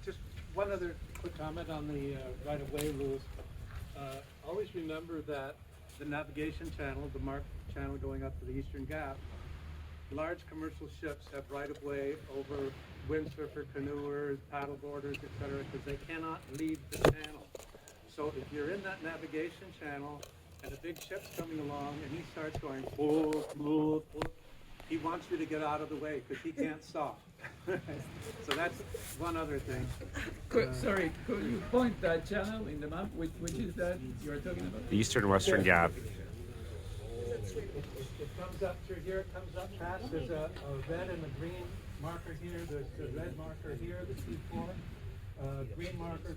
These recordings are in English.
Just one other quick comment on the right-of-way rules. Always remember that the navigation channel, the marked channel going up to the Eastern Gap, large commercial ships have right-of-way over windsurfer, canoers, paddleboarders, etc., because they cannot leave the channel. So if you're in that navigation channel and a big ship's coming along and he starts going, "Boo, boo, boo," he wants you to get out of the way because he can't stop. So that's one other thing. Sorry, could you point that channel in the map? Which is that you're talking about? The Eastern Western Gap. It comes up through here, it comes up past, there's a red and a green marker here, there's the red marker here, the T4, green marker,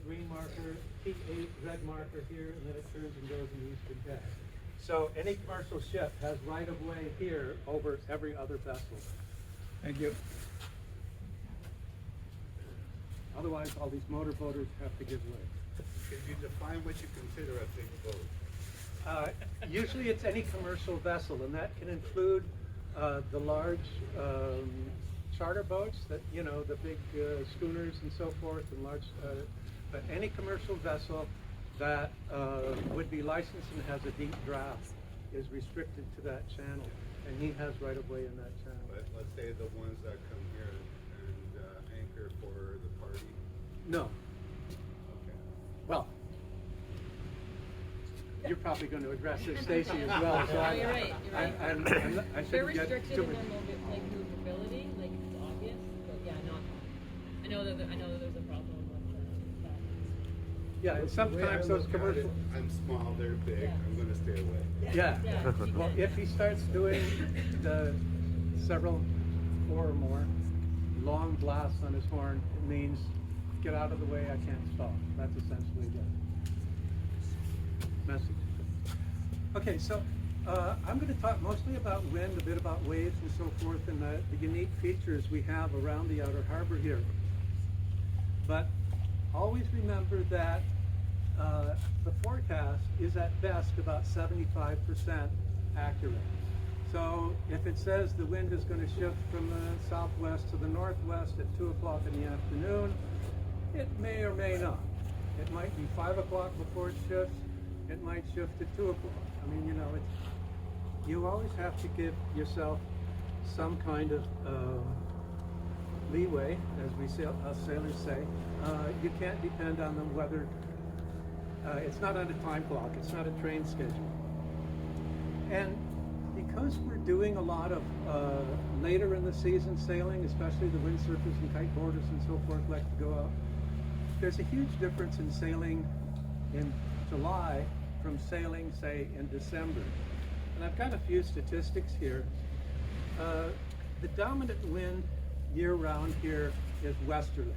T8, red marker here, and then it turns and goes in the Eastern Gap. So any commercial ship has right of way here over every other vessel. Thank you. Otherwise, all these motorboaters have to give way. Can you define what you consider a big boat? Usually it's any commercial vessel, and that can include the large charter boats, that, you know, the big schooners and so forth, and large, but any commercial vessel that would be licensed and has a deep draft is restricted to that channel, and he has right of way in that channel. But let's say the ones that come here and anchor for the party. No. Okay. Well, you're probably going to address this, Stacy, as well. So You're right. I They're shouldn't get restricted too in much. their movability, like it's obvious, but yeah, not. I know that there's a problem with that. Yeah, and sometimes those commercial. I'm small, they're big, Yeah. I'm gonna stay away. Yeah. Yeah. Well, if he starts doing the several, 4 or more long blasts on his horn, it means get out of the way, I can't stop. That's essentially the message. Okay, so I'm going to talk mostly about wind, a bit about waves and so forth, and the unique features we have around the outer harbor here. But always remember that the forecast is at best about 75% accurate. So if it says the wind is going to shift from the southwest to the northwest at 2 o'clock in the afternoon, it may or may not. It might be 5 o'clock before it shifts. It might shift to 2 o'clock. I mean, you know, you always have to give yourself some kind of leeway, as we us sailors say. You can't depend on the weather. It's not on a time clock. It's not a train schedule. And because we're doing a lot of later in the season sailing, especially the windsurfers and kiteboarders and so forth like to go out, there's a huge difference in sailing in July from sailing, say, in December. And I've got a few statistics here. The dominant wind year-round here is westerly.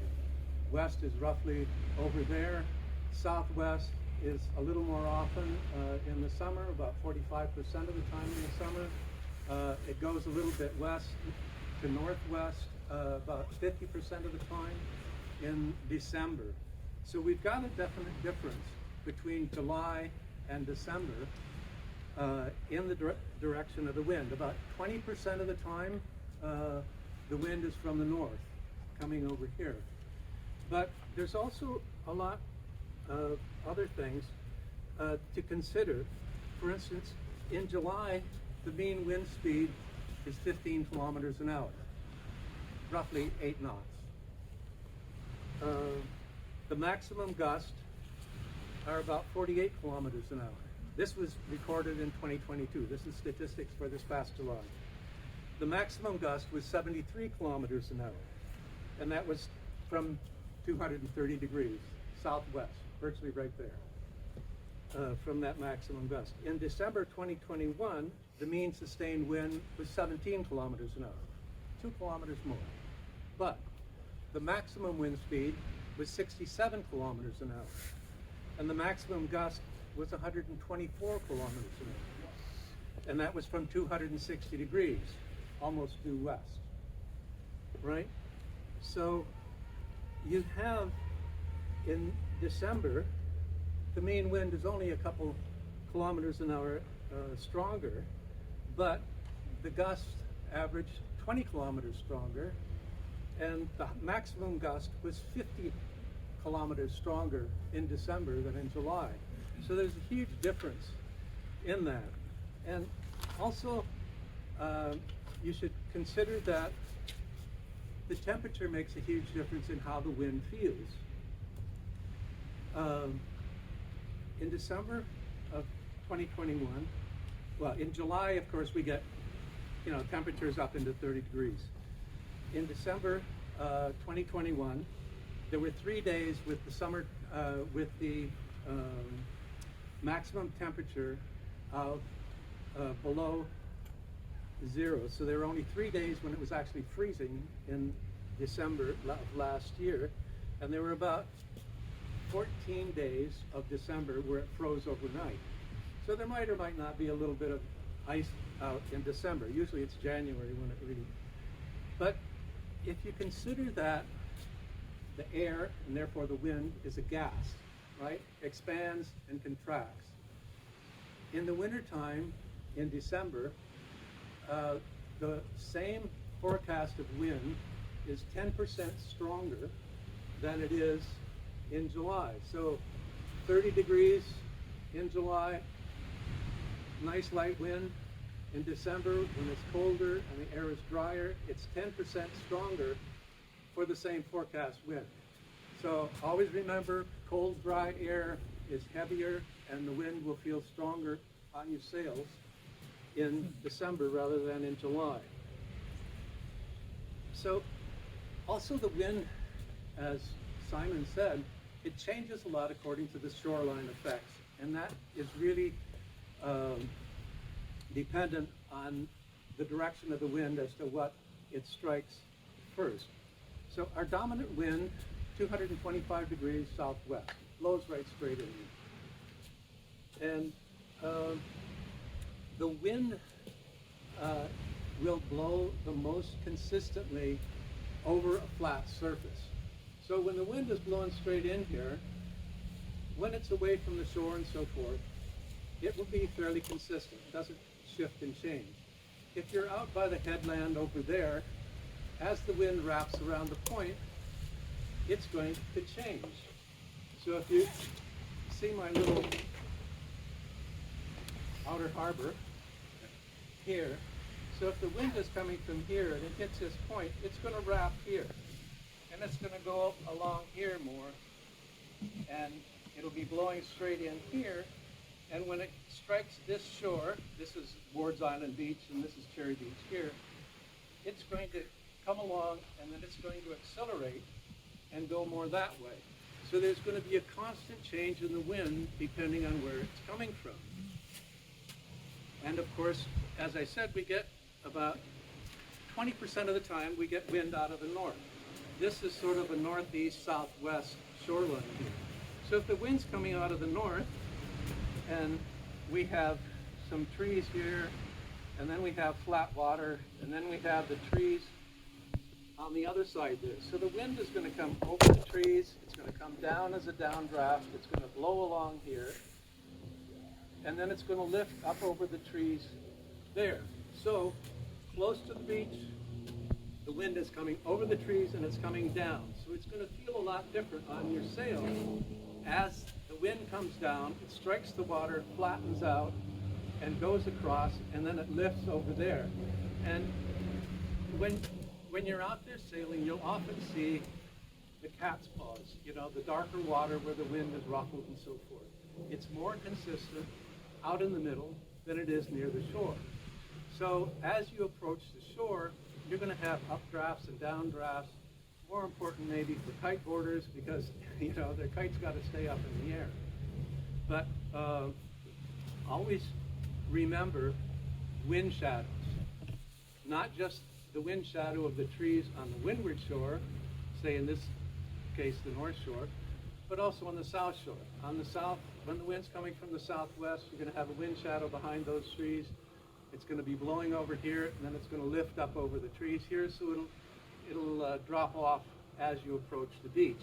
West is roughly over there. Southwest is a little more often in the summer, about 45% of the time in the summer. It goes a little bit west to northwest about 50% of the time in December. So we've got a definite difference between July and December in the direction of the wind. About 20% of the time the wind is from the north coming over here. But there's also a lot of other things to consider. For instance, in July, the mean wind speed is 15 kilometers an hour, roughly 8 knots. The maximum gust are about 48 kilometers an hour. This was recorded in 2022. This is statistics for this past July. The maximum gust was 73 kilometers an hour, and that was from 230 degrees southwest, virtually right there, from that maximum gust. In December 2021, the mean sustained wind was 17 kilometers an hour, 2 kilometers more. But the maximum wind speed was 67 kilometers an hour, and the maximum gust was 124 kilometers an hour, and that was from 260 degrees, almost due west, right? So you have, in December, the mean wind is only a couple kilometers an hour stronger, but the gusts average 20 kilometers stronger, and the maximum gust was 50 kilometers stronger in December than in July. So there's a huge difference in that. And also, you should consider that the temperature makes a huge difference in how the wind feels. In December of 2021, well, in July, of course, we get, temperatures up into 30 degrees. In December 2021, there were 3 days with the summer, with the maximum temperature of below zero. So there were only 3 days when it was actually freezing in December of last year, and there were about 14 days of December where it froze overnight. So there might or might not be a little bit of ice out in December. Usually it's January when it really. But if you consider that the air, and therefore the wind, is a gas, right? Expands and contracts. In the wintertime, in December, the same forecast of wind is 10% stronger than it is in July. So 30 degrees in July, nice light wind. In December, when it's colder and the air is drier, it's 10% stronger for the same forecast wind. So always remember, cold, dry air is heavier and the wind will feel stronger on your sails in December rather than in July. So also the wind, as Simon said, it changes a lot according to the shoreline effects, and that is really dependent on the direction of the wind as to what it strikes first. So our dominant wind, 225 degrees southwest, blows right straight in. And the wind will blow the most consistently over a flat surface. So when the wind is blowing straight in here, when it's away from the shore and so forth, it will be fairly consistent. It doesn't shift and change. If you're out by the headland over there, as the wind wraps around the point, it's going to change. So if you see my little outer harbor here, so if the wind is coming from here and it hits this point, it's going to wrap here. And it's going to go along here more, and it'll be blowing straight in here. And when it strikes this shore, this is Ward's Island Beach and this is Cherry Beach here, it's going to come along and then it's going to accelerate and go more that way. So there's going to be a constant change in the wind depending on where it's coming from. And of course, as I said, we get about 20% of the time we get wind out of the north. This is sort of a northeast-southwest shoreline here. So if the wind's coming out of the north, and we have some trees here, and then we have flat water, and then we have the trees on the other side there. So the wind is going to come over the trees, it's going to come down as a downdraft, it's going to blow along here, and then it's going to lift up over the trees there. So close to the beach, the wind is coming over the trees and it's coming down. So it's going to feel a lot different on your sail. As the wind comes down, it strikes the water, flattens out, and goes across, and then it lifts over there. And when you're out there sailing, you'll often see the cat's paws, the darker water where the wind is ruffled and so forth. It's more consistent out in the middle than it is near the shore. So as you approach the shore, you're going to have updrafts and downdrafts. More important maybe for kite boarders, because their kite's got to stay up in the air. But always remember wind shadows, not just the wind shadow of the trees on the windward shore, say in this case the north shore, but also on the south shore. On the south, when the wind's coming from the southwest, you're going to have a wind shadow behind those trees. It's going to be blowing over here, and then it's going to lift up over the trees here, so it'll drop off as you approach the beach.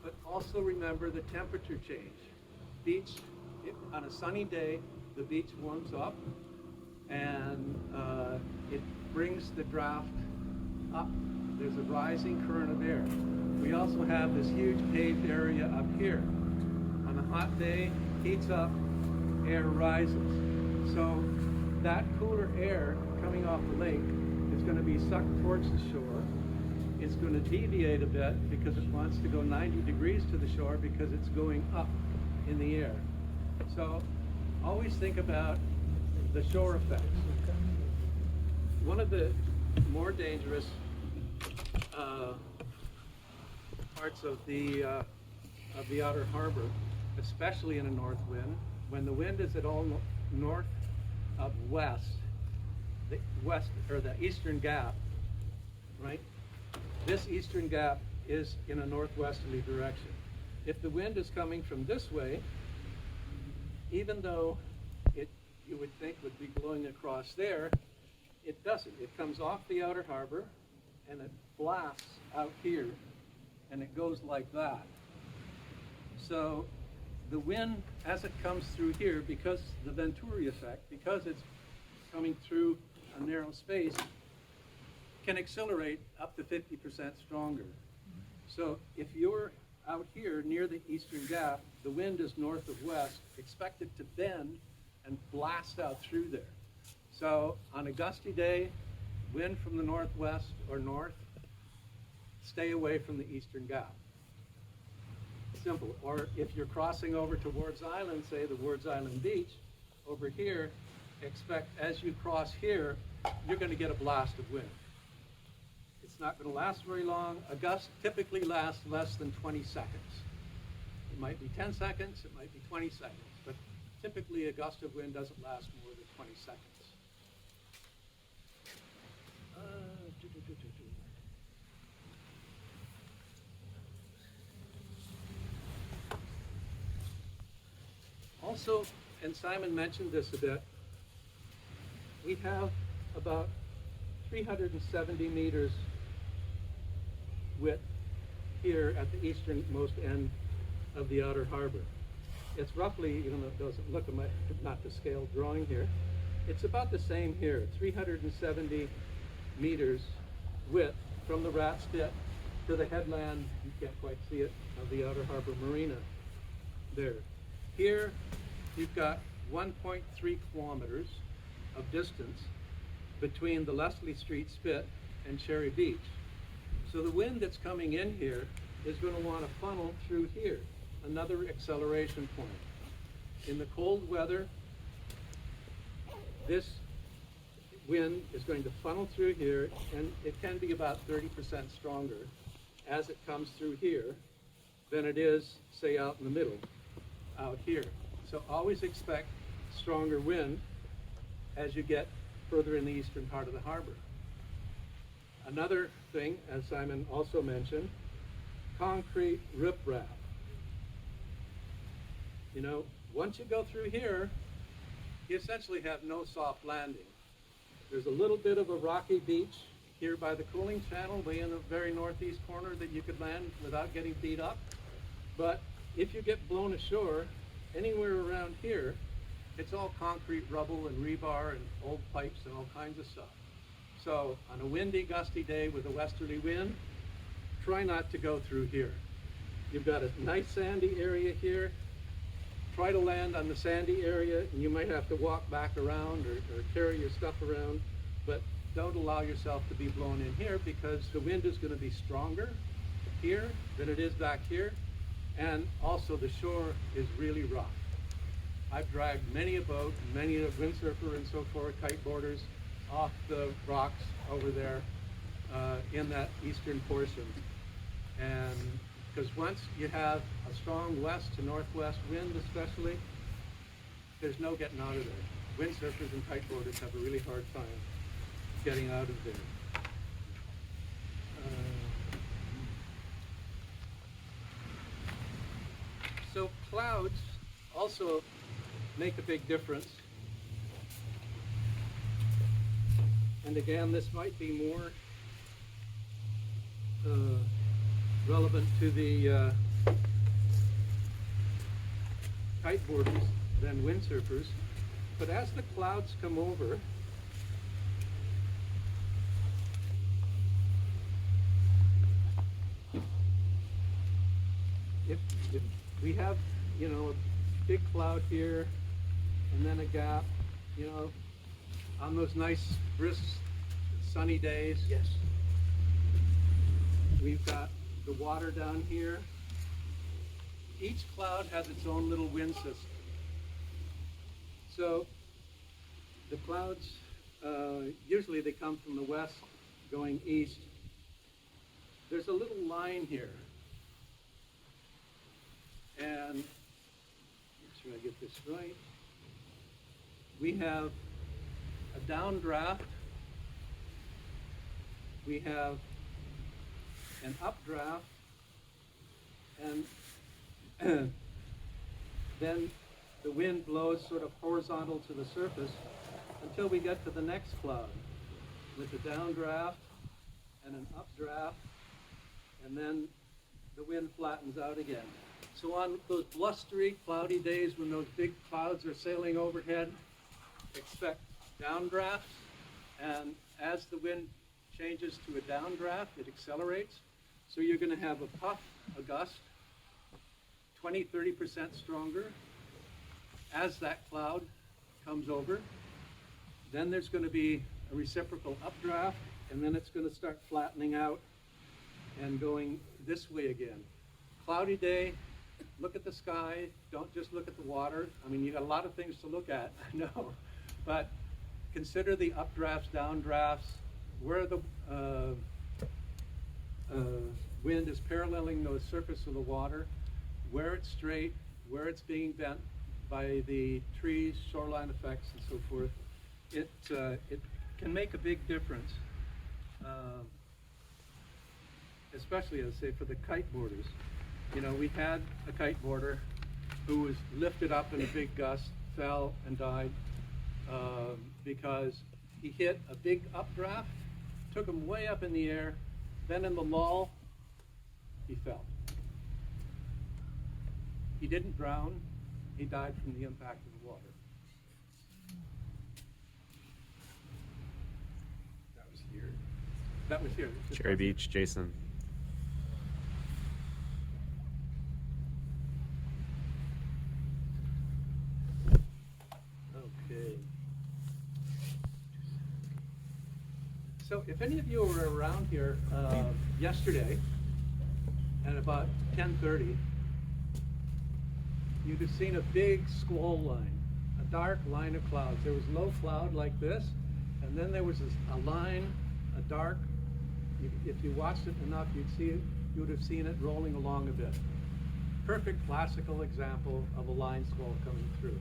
But also remember the temperature change. Beach, on a sunny day, the beach warms up, and it brings the draft up there's a rising current of air. We also have this huge paved area up here. On a hot day, heats up, air rises. So that cooler air coming off the lake is going to be sucked towards the shore. It's going to deviate a bit because it wants to go 90 degrees to the shore because it's going up in the air. So always think about the shore effects. One of the more dangerous parts of the outer harbor, especially in a north wind, when the wind is at all north of west, the west or the eastern gap, right? This eastern gap is in a northwesterly direction. If the wind is coming from this way, even though it you would think would be blowing across there, it doesn't. It comes off the outer harbor and it blasts out here and it goes like that. So the wind, as it comes through here, because the Venturi effect, because it's coming through a narrow space, can accelerate up to 50% stronger. So if you're out here near the eastern gap, the wind is north of west, expect it to bend and blast out through there. So on a gusty day, wind from the northwest or north, stay away from the eastern gap. Simple. Or if you're crossing over to Ward's Island, say the Ward's Island beach, over here, expect as you cross here, you're going to get a blast of wind. It's not going to last very long. A gust typically lasts less than 20 seconds. It might be 10 seconds, it might be 20 seconds, but typically a gust of wind doesn't last more than 20 seconds. Also, and Simon mentioned this a bit, we have about 370 meters width here at the easternmost end of the outer harbor. It's roughly, even though it doesn't look, not the scale drawing here, it's about the same here, 370 meters width from the Rat Spit to the headland, you can't quite see it, of the outer harbor marina there. Here, you've got 1.3 kilometers of distance between the Leslie Street Spit and Cherry Beach. So the wind that's coming in here is going to want to funnel through here, another acceleration point. In the cold weather, this wind is going to funnel through here, and it can be about 30% stronger as it comes through here than it is, say, out in the middle, out here. So always expect stronger wind as you get further in the eastern part of the harbor. Another thing, as Simon also mentioned, concrete riprap. You know, once you go through here, you essentially have no soft landing. There's a little bit of a rocky beach here by the cooling channel, way in the very northeast corner, that you could land without getting beat up. But if you get blown ashore, anywhere around here, it's all concrete rubble and rebar and old pipes and all kinds of stuff. So on a windy, gusty day with a westerly wind, try not to go through here. You've got a nice sandy area here. Try to land on the sandy area, and you might have to walk back around or carry your stuff around, but don't allow yourself to be blown in here because the wind is going to be stronger here than it is back here, and also the shore is really rough. I've dragged many a boat, many a windsurfer and so forth, kiteboarders, off the rocks over there in that eastern portion. And because once you have a strong west to northwest wind especially, there's no getting out of there. Windsurfers and kiteboarders have a really hard time getting out of there. So clouds also make a big difference. And again, this might be more relevant to the kiteboarders than windsurfers. But as the clouds come over, if we have, you know, a big cloud here and then a gap, you know, on those nice brisk sunny days. Yes. We've got the water down here. Each cloud has its own little wind system. So the clouds, usually they come from the west going east. There's a little line here. And make sure I get this right. We have a downdraft. We have an updraft. And then the wind blows sort of horizontal to the surface until we get to the next cloud with a downdraft and an updraft, and then the wind flattens out again. So on those blustery, cloudy days when those big clouds are sailing overhead, expect downdrafts, and as the wind changes to a downdraft, it accelerates. So you're going to have a puff, a gust, 20-30% stronger as that cloud comes over. Then there's going to be a reciprocal updraft, and then it's going to start flattening out and going this way again. Cloudy day, look at the sky, don't just look at the water. I mean, you got a lot of things to look at, I know, but consider the updrafts, downdrafts, where the wind is paralleling the surface of the water, where it's straight, where it's being bent by the trees, shoreline effects, and so forth. It can make a big difference, especially, as I say, for the kite boarders. You know, we had a kite boarder who was lifted up in a big gust, fell and died because he hit a big updraft, took him way up in the air, then in the lull, he fell. He didn't drown, he died from the impact of the water. That was here. That was here. Cherry Beach, Jason. Okay. So if any of you were around here yesterday at about 10:30, you'd have seen a big squall line, a dark line of clouds. There was low cloud like this, and then there was a line, a dark. If you watched it enough, you would have seen it rolling along a bit. Perfect classical example of a line squall coming through.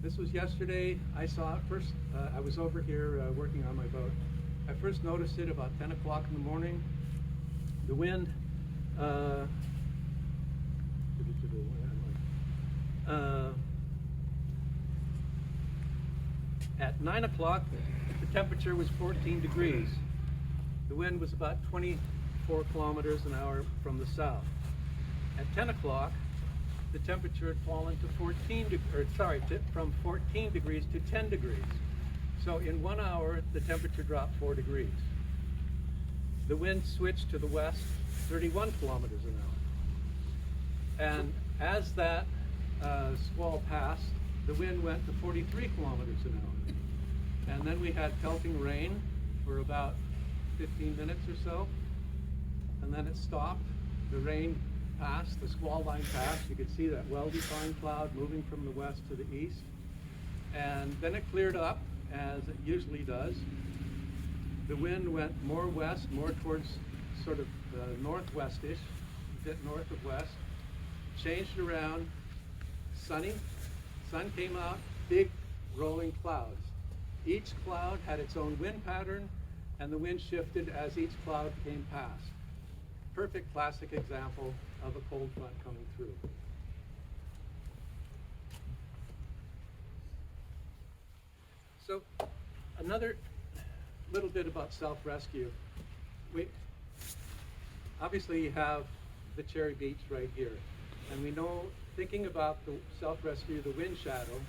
This was yesterday. I saw it first. I was over here working on my boat. I first noticed it about 10 o'clock in the morning. The wind, at 9 o'clock, the temperature was 14 degrees. The wind was about 24 kilometers an hour from the south. At 10 o'clock, the temperature had fallen to from 14 degrees to 10 degrees. So in 1 hour, the temperature dropped 4 degrees. The wind switched to the west, 31 kilometers an hour. And as that squall passed, the wind went to 43 kilometers an hour. And then we had pelting rain for about 15 minutes or so. And then it stopped. The rain passed, the squall line passed. You could see that well-defined cloud moving from the west to the east. And then it cleared up, as it usually does. The wind went more west, more towards sort of northwestish, a bit north of west. Changed around, sunny. Sun came out, big rolling clouds. Each cloud had its own wind pattern, and the wind shifted as each cloud came past. Perfect classic example of a cold front coming through. So another little bit about self-rescue. Obviously you have the Cherry Beach right here. And we know, thinking about the self-rescue, the wind shadow,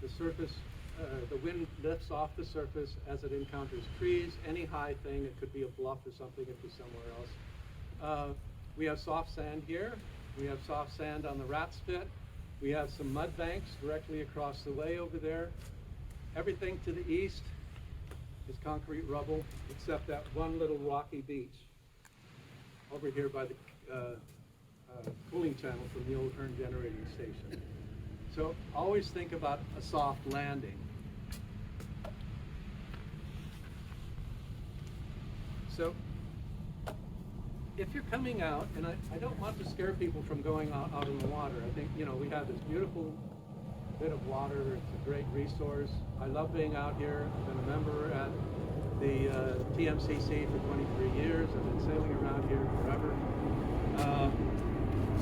the surface, the wind lifts off the surface as it encounters trees, any high thing. It could be a bluff or something, it could be somewhere else. We have soft sand here. We have soft sand on the rat spit. We have some mud banks directly across the way over there. Everything to the east is concrete rubble, except that one little rocky beach over here by the cooling channel from the old Hearn generating station. So always think about a soft landing. So if you're coming out, and I don't want to scare people from going out in the water. I think, you know, we have this beautiful bit of water. It's a great resource. I love being out here. I've been a member at the TMCC for 23 years. I've been sailing around here forever.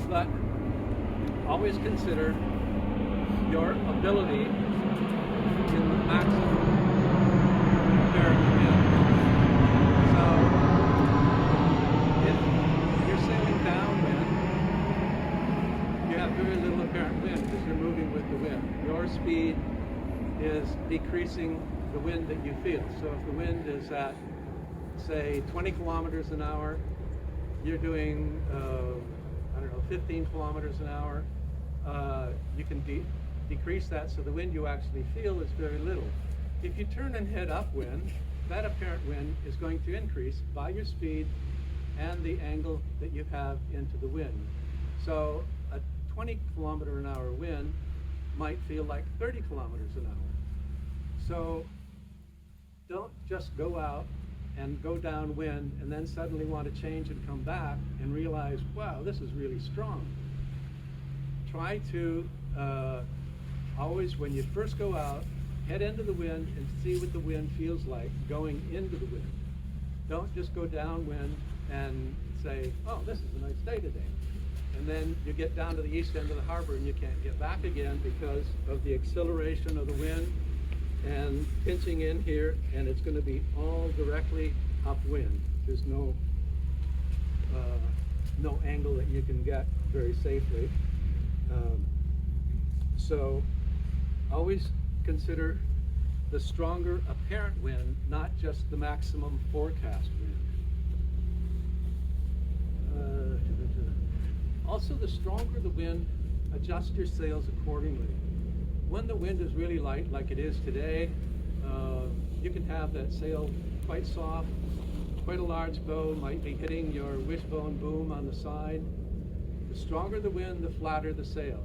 But always consider your ability in the maximum apparent wind. So if you're sailing downwind, you have very little apparent wind because you're moving with the wind. Your speed is decreasing the wind that you feel. So if the wind is at, say, 20 kilometers an hour, you're doing, 15 kilometers an hour, you can decrease that so the wind you actually feel is very little. If you turn and head upwind, that apparent wind is going to increase by your speed and the angle that you have into the wind. So a 20 kilometer an hour wind might feel like 30 kilometers an hour. So don't just go out and go downwind and then suddenly want to change and come back and realize, wow, this is really strong. Try to always, when you first go out, head into the wind and see what the wind feels like going into the wind. Don't just go downwind and say, oh, this is a nice day today. And then you get down to the east end of the harbor and you can't get back again because of the acceleration of the wind and pinching in here, and it's going to be all directly upwind. There's no angle that you can get very safely. So always consider the stronger apparent wind, not just the maximum forecast wind. Also, the stronger the wind, adjust your sails accordingly. When the wind is really light, like it is today, you can have that sail quite soft. Quite a large bow might be hitting your wishbone boom on the side. The stronger the wind, the flatter the sail.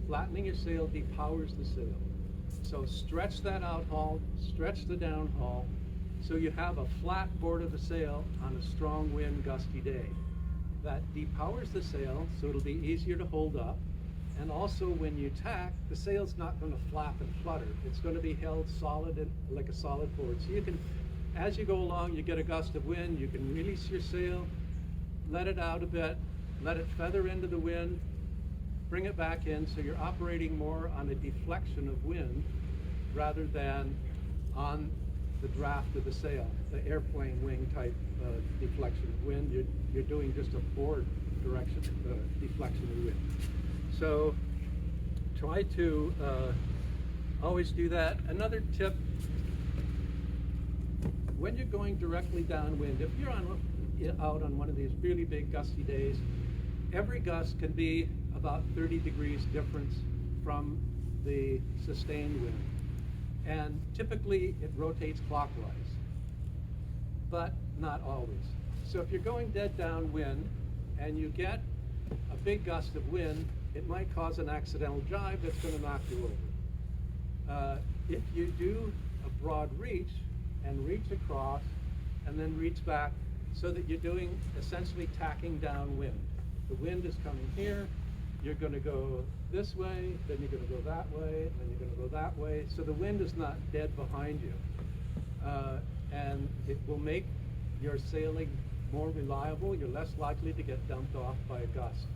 Flattening your sail depowers the sail. So stretch that out haul, stretch the down haul, so you have a flat board of the sail on a strong wind, gusty day. That depowers the sail, so it'll be easier to hold up. And also when you tack, the sail's not going to flap and flutter. It's going to be held solid and like a solid board. So you can, as you go along, you get a gust of wind, you can release your sail, let it out a bit, let it feather into the wind, bring it back in, so you're operating more on a deflection of wind rather than on the draft of the sail, the airplane wing type deflection of wind. You're doing just a board direction deflection of wind. So try to always do that. Another tip, when you're going directly downwind, if you're out on one of these really big gusty days, every gust can be about 30 degrees difference from the sustained wind. And typically it rotates clockwise, but not always. So if you're going dead downwind and you get a big gust of wind, it might cause an accidental jibe that's going to knock you over. If you do a broad reach and reach across and then reach back, so that you're doing essentially tacking downwind. The wind is coming here, you're going to go this way, then you're going to go that way, then you're going to go that way. So the wind is not dead behind you. And it will make your sailing more reliable. You're less likely to get dumped off by a gust.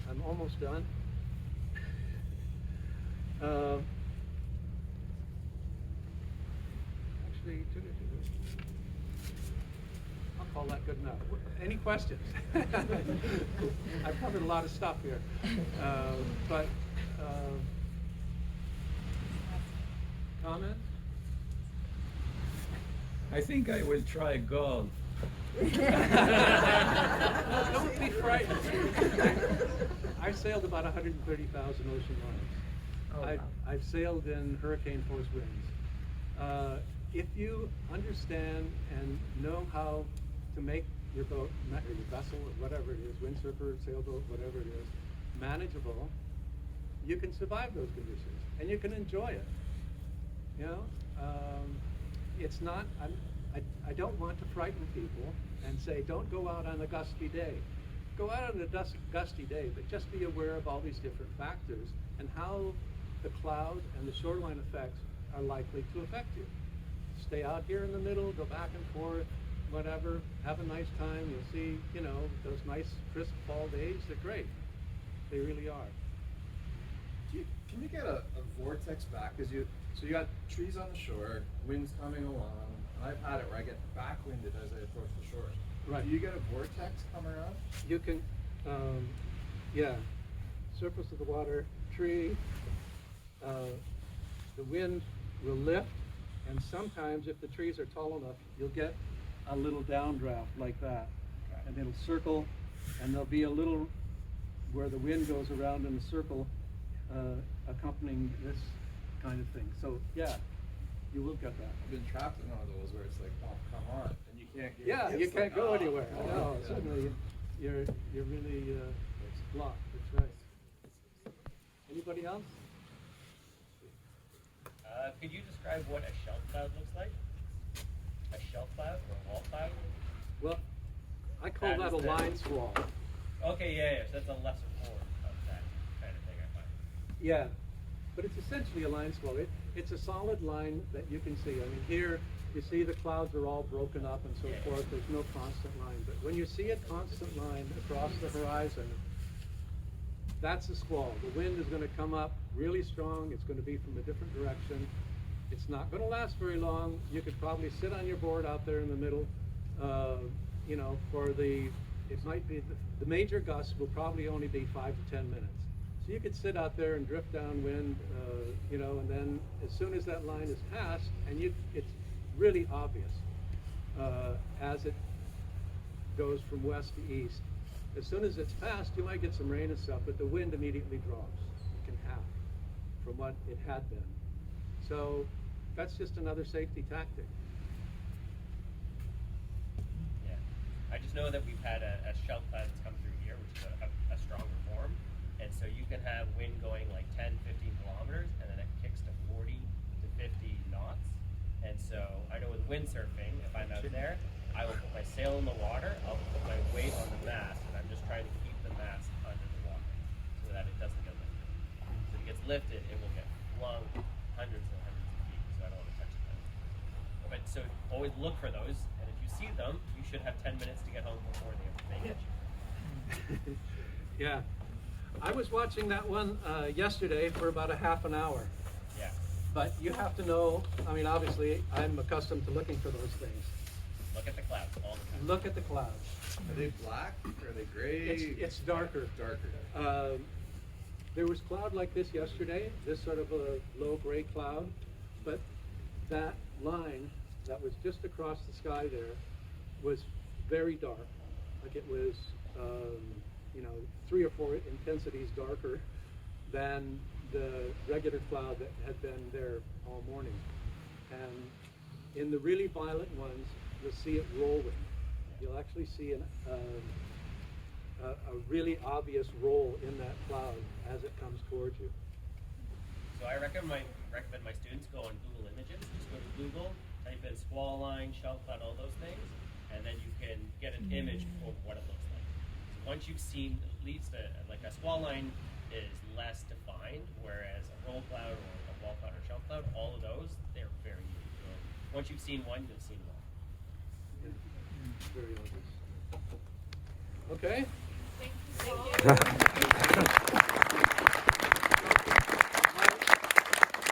I'm almost done. Actually, I'll call that good enough. Any questions? I've covered a lot of stuff here. Comments? I think I will try golf. Don't be frightened. I've sailed about 130,000 ocean miles. Oh, wow. I've sailed in hurricane force winds. If you understand and know how to make your boat, or your vessel, or whatever it is, windsurfer, sailboat, whatever it is, manageable, you can survive those conditions and you can enjoy it. You know, it's not. I don't want to frighten people and say don't go out on a gusty day. Go out on a gusty day, but just be aware of all these different factors and how the cloud and the shoreline effects are likely to affect you. Stay out here in the middle, go back and forth, whatever, have a nice time. You'll see, you know, those nice crisp fall days, they're great. They really are. Can you get a vortex back? So you got trees on the shore, winds coming along, and I've had it where I get backwinded as I approach the shore. Right. Do you get a vortex come around? You can, yeah, surface of the water, tree, the wind will lift, and sometimes if the trees are tall enough, you'll get a little downdraft like that. Okay. And it'll circle, and there'll be a little where the wind goes around in a circle accompanying this kind of thing. So yeah, you will get that. I've been trapped in one of those where it's like, oh, come on, and you can't get. Yeah, you it's can't like, go oh, anywhere. I know, yeah. certainly you're really blocked, that's right. Anybody else? Could you describe what a shelf cloud looks like? A shelf cloud or a wall cloud? Well, I call That that a is the- line squall. Okay, yeah, so that's a lesser form of that kind of thing, I find. Yeah, but it's essentially a line squall. It's a solid line that you can see. I mean, here you see the clouds are all broken up and so Yeah. forth. There's no constant line. But when you see a constant line across the horizon, that's a squall. The wind is going to come up really strong. It's going to be from a different direction. It's not going to last very long. You could probably sit on your board out there in the middle, you know, it might be, the major gusts will probably only be 5 to 10 minutes. So you could sit out there and drift downwind, you know, and then as soon as that line is passed, and it's really obvious as it goes from west to east. As soon as it's passed, you might get some rain and stuff, but the wind immediately drops. It can half from what it had been. So that's just another safety tactic. Yeah. I just know that we've had a shelf cloud that's come through here, which is a stronger form. And so you can have wind going like 10, 15 kilometers, and then it kicks to 40 to 50 knots. And so I know with windsurfing, if I'm out there, I will put my sail in the water, I'll put my weight on the mast, and I'm just trying to keep the mast under the water so that it doesn't get lifted. If it gets lifted, it will get flung hundreds and hundreds of feet, so I don't want to touch it. But so always look for those, and if you see them, you should have 10 minutes to get home before they hit you. Yeah. I was watching that one yesterday for about a half an hour. Yeah. But you have to know, I mean, obviously, I'm accustomed to looking for those things. Look at the clouds all the time. Look at the clouds. Are they black or are they gray? It's darker. Darker. There was cloud like this yesterday, this sort of a low gray cloud, but that line that was just across the sky there was very dark. Like it was, you know, 3 or 4 intensities darker than the regular cloud that had been there all morning. And in the really violent ones, you'll see it rolling. You'll actually see a really obvious roll in that cloud as it comes towards you. So I recommend my students go on Google Images. Just go to Google, type in squall line, shelf cloud, all those things, and then you can get an image of what it looks like. So once you've seen at least like a squall line is less defined, whereas a roll cloud or a wall cloud or shelf cloud, all of those, they're very easy. So once you've seen one, you've seen one. Very obvious. Okay. Thank you.